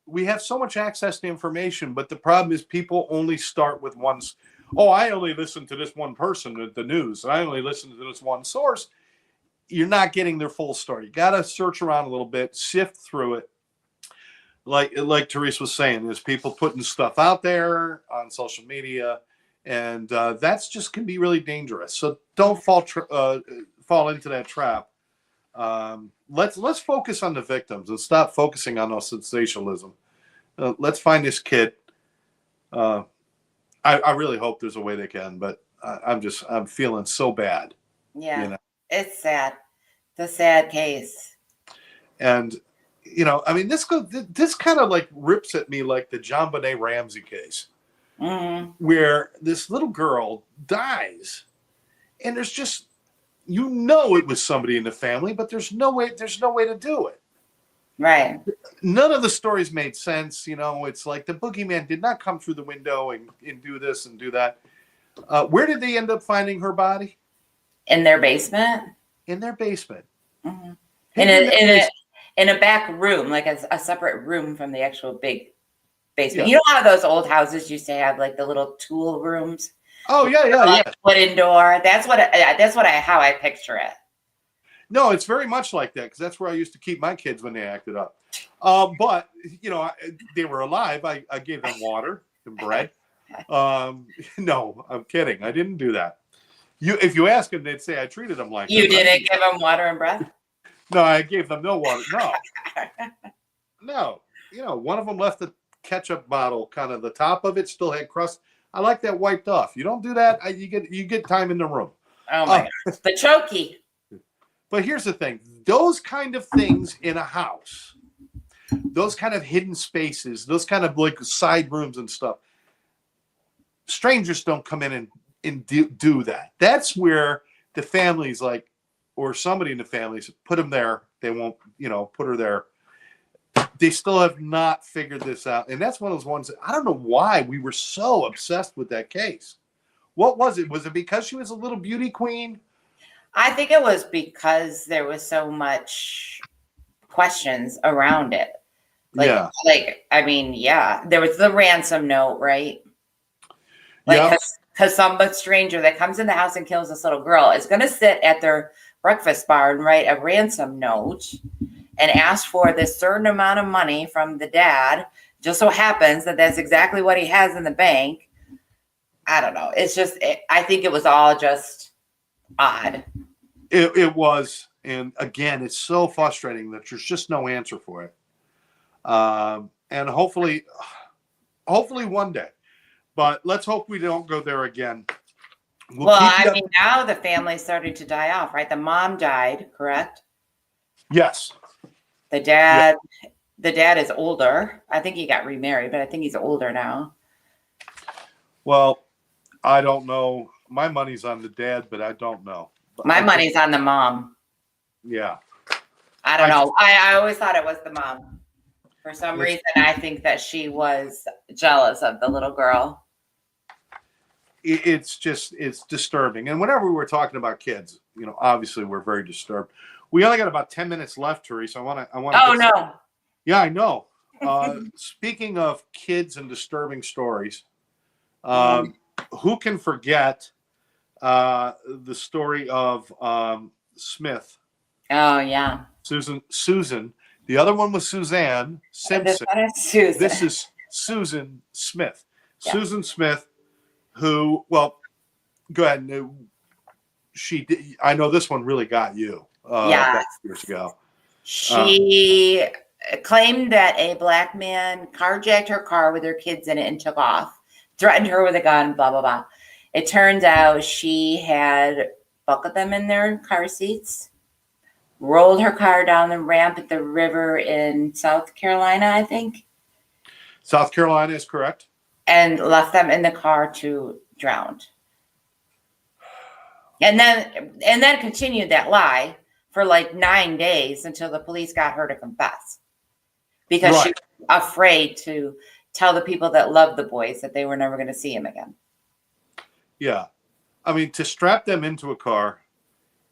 we have so much access to information, but the problem is people only start with one. Oh, I only listen to this one person at the news. I only listen to this one source. You're not getting their full story. You got to search around a little bit, sift through it. Like Therese was saying, there's people putting stuff out there on social media, and that's just can be really dangerous. So don't fall into that trap. Let's focus on the victims and stop focusing on our sensationalism. Let's find this kid. I really hope there's a way they can, but I'm feeling so bad. Yeah, it's sad. The sad case. And I mean, this kind of like rips at me like the John Benet Ramsey case, where this little girl dies, and there's just it was somebody in the family, but there's no way to do it. Right. None of the stories made sense. It's like the boogeyman did not come through the window and do this and do that. Where did they end up finding her body? In their basement. In their basement. Mm-hmm. In a back room, like a separate room from the actual big basement. Yeah. You know how those old houses used to have like the little tool rooms? Oh yeah. Wooden door. That's how I picture it. No, it's very much like that because that's where I used to keep my kids when they acted up. But they were alive. I gave them water and bread. No, I'm kidding. I didn't do that. If you ask them, they'd say I treated them like you didn't give them water and bread. No, I gave them no water. No. One of them left the ketchup bottle, kind of the top of it still had crust. I like that wiped off. You don't do that, you get time in the room. Oh my God. The chokey. But here's the thing. Those kind of things in a house, those kind of hidden spaces, those kind of like side rooms and stuff, strangers don't come in and do that. That's where the family's like, or somebody in the family put them there. They won't, put her there. They still have not figured this out. And that's one of those ones that I don't know why we were so obsessed with that case. What was it? Was it because she was a little beauty queen? I think it was because there was so much questions around it. There was the ransom note, right? Because some stranger that comes in the house and kills this little girl is going to sit at their breakfast bar and write a ransom note and ask for this certain amount of money from the dad. Just so happens that that's exactly what he has in the bank. I don't know. It's just, I think it was all just odd. It was. And again, it's so frustrating that there's just no answer for it. And hopefully one day, but let's hope we don't go there again. Now the family's starting to die off, right? The mom died, correct? Yes. The dad is older. I think he got remarried, but I think he's older now. Well, I don't know. My money's on the dad, but I don't know. My money's on the mom. Yeah. I don't know. I always thought it was the mom. For some reason, I think that she was jealous of the little girl. It's disturbing. And whenever we're talking about kids, obviously we're very disturbed. We only got about 10 minutes left, Therese. I want to. Oh, no. Yeah, I know. Speaking of kids and disturbing stories, who can forget the story of Smith? Oh, yeah. Susan. The other one was Suzanne Simpson. This is Susan Smith. Yeah. Susan Smith, who, well, go ahead. She did. I know this one really got you. Years ago. She claimed that a black man carjacked her car with her kids in it and took off, threatened her with a gun, blah, blah, blah. It turns out she had buckled them in their car seats, rolled her car down the ramp at the river in South Carolina, I think, South Carolina is correct. and left them in the car to drown. And then continued that lie for like 9 days until the police got her to confess. Because she was afraid to tell the people that loved the boys that they were never going to see him again. Yeah. I mean, to strap them into a car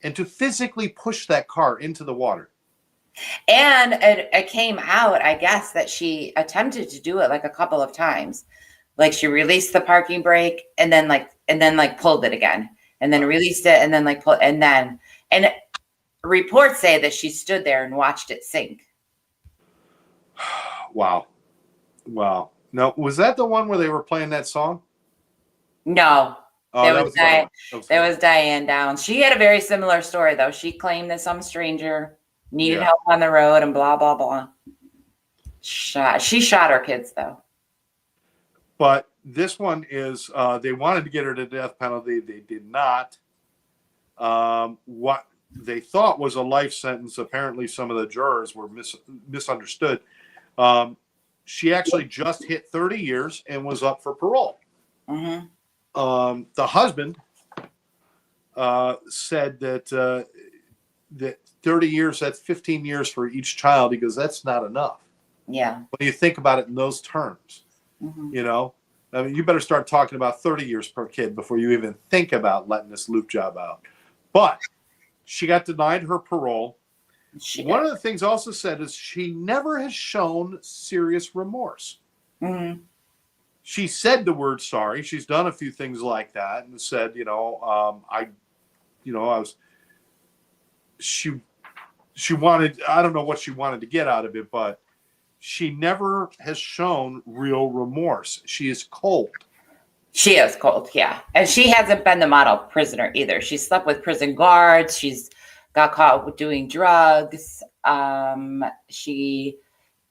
and to physically push that car into the water. And it came out, I guess, that she attempted to do it like a couple of times. Like she released the parking brake and then pulled it again, and then released it and then pulled, and reports say that she stood there and watched it sink. Wow. Now, was that the one where they were playing that song? No. Oh, There was Diane Downs. She had a very similar story, though. She claimed that some stranger needed help on the road and blah, blah, blah. She shot her kids, though. But this one is, they wanted to get her to death penalty. They did not. What they thought was a life sentence. Apparently, some of the jurors were misunderstood. She actually just hit 30 years and was up for parole. Mm-hmm. The husband said that 30 years, that's 15 years for each child. He goes, that's not enough. Yeah. When you think about it in those terms, you know, I mean, you better start talking about 30 years per kid before you even think about letting this loop job out. But she got denied her parole. One of the things also said is she never has shown serious remorse. Mm-hmm. She said the word sorry. She's done a few things like that and said, she wanted, I don't know what she wanted to get out of it, but she never has shown real remorse. She is cold. She is cold, yeah. And she hasn't been the model prisoner either. She slept with prison guards. She's got caught with doing drugs. She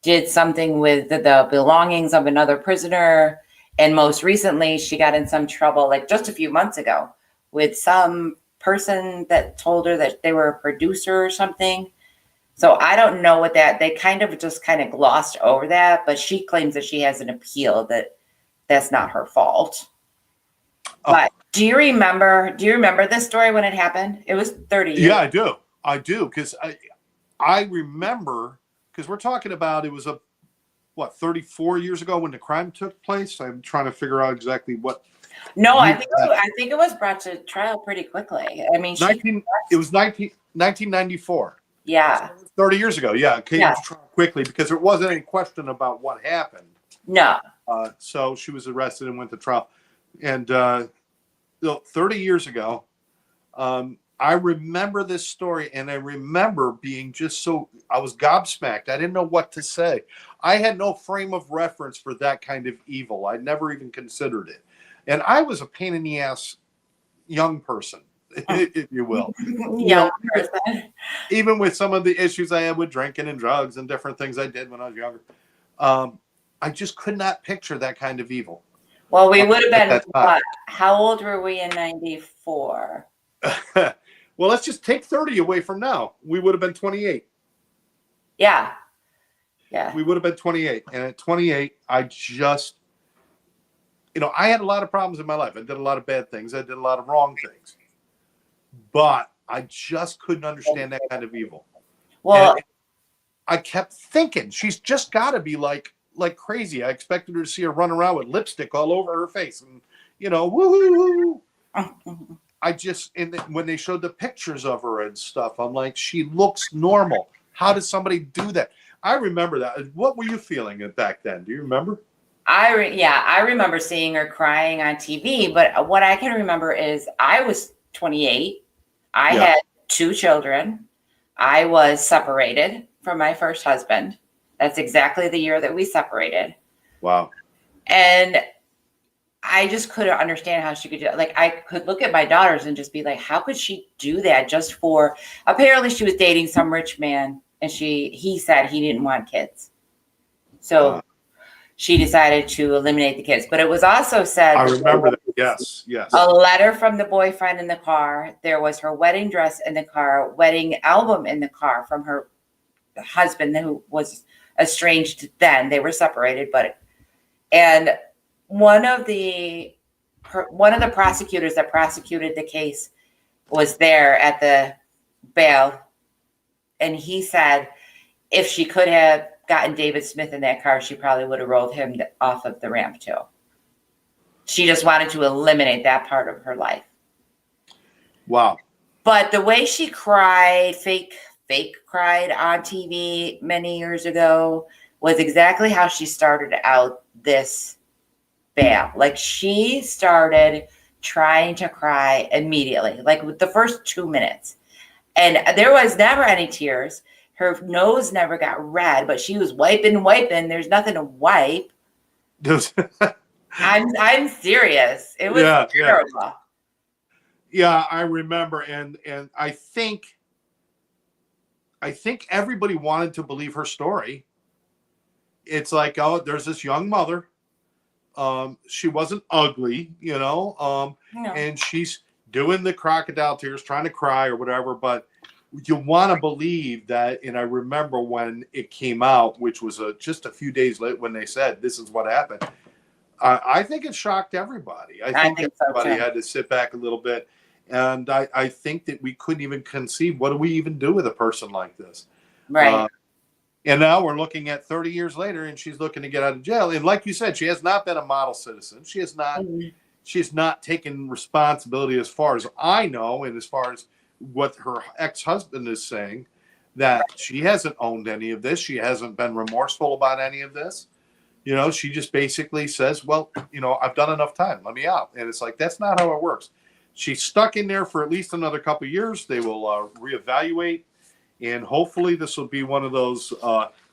did something with the belongings of another prisoner. And most recently, she got in some trouble, like just a few months ago, with some person that told her that they were a producer or something. So I don't know what they kind of glossed over that, but she claims that she has an appeal that that's not her fault. Oh. But do you remember this story when it happened? It was 30 years. Yeah, I do. Because I remember, because we're talking about, it was 34 years ago when the crime took place. I'm trying to figure out exactly what. No, I think it was brought to trial pretty quickly. I mean, it was 1994. Yeah. So 30 years ago. Yeah. It came to trial quickly because there wasn't any question about what happened. No. So she was arrested and went to trial. And 30 years ago, I remember this story, and I remember being I was gobsmacked. I didn't know what to say. I had no frame of reference for that kind of evil. I never even considered it. And I was a pain in the ass young person, if you will. Young person. Even with some of the issues I had with drinking and drugs and different things I did when I was younger. I just could not picture that kind of evil. Well, we would have been, how old were we in 94? Well, let's just take 30 away from now. We would have been 28. Yeah. We would have been 28. And at 28, I just, I had a lot of problems in my life. I did a lot of bad things. I did a lot of wrong things. But I just couldn't understand that kind of evil. Well, and I kept thinking, she's just got to be like crazy. I expected her to see her run around with lipstick all over her face and, woohoo. When they showed the pictures of her and stuff, I'm like, she looks normal. How does somebody do that? I remember that. What were you feeling back then? Do you remember? I remember seeing her crying on TV, but what I can remember is I was 28. I had 2 children. I was separated from my first husband. That's exactly the year that we separated. Wow. And I just couldn't understand how she could do it. Like, I could look at my daughters and just be like, how could she do that just for, apparently she was dating some rich man and he said he didn't want kids. So she decided to eliminate the kids. But it was also said, I remember that. Yes, yes. a letter from the boyfriend in the car. There was her wedding dress in the car, wedding album in the car from her husband who was estranged then. They were separated, and one of the prosecutors that prosecuted the case was there at the bail, and he said if she could have gotten David Smith in that car, she probably would have rolled him off of the ramp too. She just wanted to eliminate that part of her life. Wow. But the way she cried, fake cried on TV many years ago, was exactly how she started out this bail. Like, she started trying to cry immediately, like with the first 2 minutes. And there was never any tears. Her nose never got red, but she was wiping. There's nothing to wipe. I'm serious. It was terrible. Yeah, I remember, and I think everybody wanted to believe her story. It's like, oh, there's this young mother. She wasn't ugly, no. And she's doing the crocodile tears, trying to cry or whatever. But you want to believe that. And I remember when it came out, which was just a few days late, when they said this is what happened. I think it shocked everybody. I think everybody had to sit back a little bit. And I think that we couldn't even conceive, what do we even do with a person like this? Right. And now we're looking at 30 years later, and she's looking to get out of jail. And like you said, she has not been a model citizen. She has not. Mm-hmm. She's not taken responsibility, as far as I know, and as far as what her ex-husband is saying, that she hasn't owned any of this. She hasn't been remorseful about any of this. She just basically says, well, I've done enough time. Let me out. And it's like, that's not how it works. She's stuck in there for at least another couple of years. They will reevaluate. And hopefully this will be one of those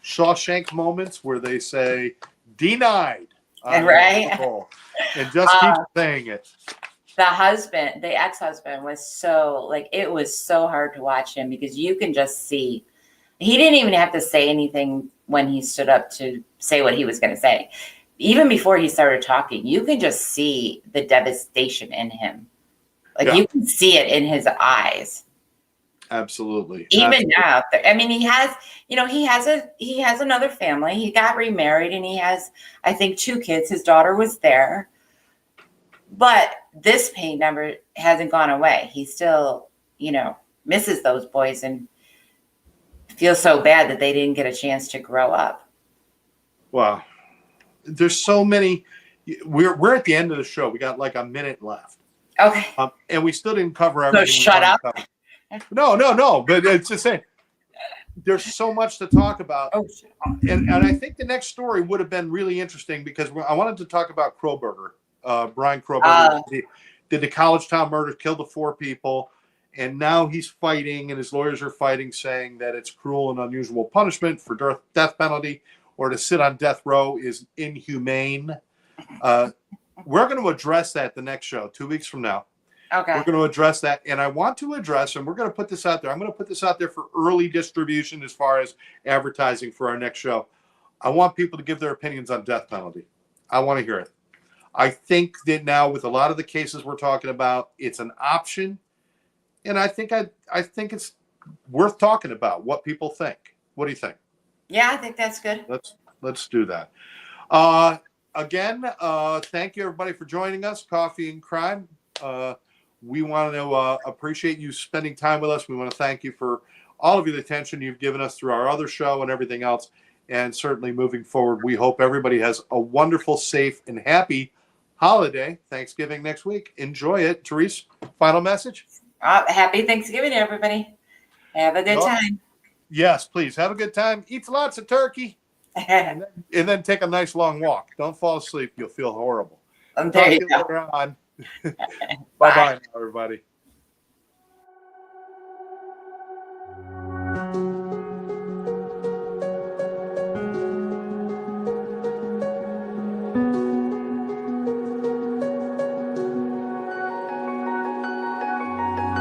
Shawshank moments where they say, denied. Right. And just keep saying it. The ex-husband was so, it was so hard to watch him, because you can just see, he didn't even have to say anything when he stood up to say what he was going to say. Even before he started talking, you can just see the devastation in him. You can see it in his eyes. Absolutely. Even now, I mean, he has another family. He got remarried, and he has, I think, 2 kids. His daughter was there, but this pain hasn't gone away. He still, misses those boys and feels so bad that they didn't get a chance to grow up. Wow. There's so many. We're at the end of the show. We got like a minute left. Okay. And we still didn't cover everything. So shut up. No. But it's just saying, there's so much to talk about. Oh, and I think the next story would have been really interesting, because I wanted to talk about Kroberger, Brian Kroberger. Did the college town murder, killed the 4 people, and now he's fighting, and his lawyers are fighting, saying that it's cruel and unusual punishment for death penalty, or to sit on death row is inhumane. We're going to address that the next show, 2 weeks from now. Okay. We're going to address that. And I want to address, and we're going to put this out there. I'm going to put this out there for early distribution as far as advertising for our next show. I want people to give their opinions on death penalty. I want to hear it. I think that now, with a lot of the cases we're talking about, it's an option. And I think it's worth talking about what people think. What do you think? Yeah, I think that's good. Let's do that. Again, thank you, everybody, for joining us. Coffee and Crime. We want to appreciate you spending time with us. We want to thank you for all of the attention you've given us through our other show and everything else. And certainly moving forward, we hope everybody has a wonderful, safe, and happy holiday. Thanksgiving next week. Enjoy it. Therese, final message? Happy Thanksgiving, everybody. Have a good time. Yes, please. Have a good time. Eat lots of turkey. and then take a nice long walk. Don't fall asleep. You'll feel horrible. There you go. Later on. Bye-bye, everybody.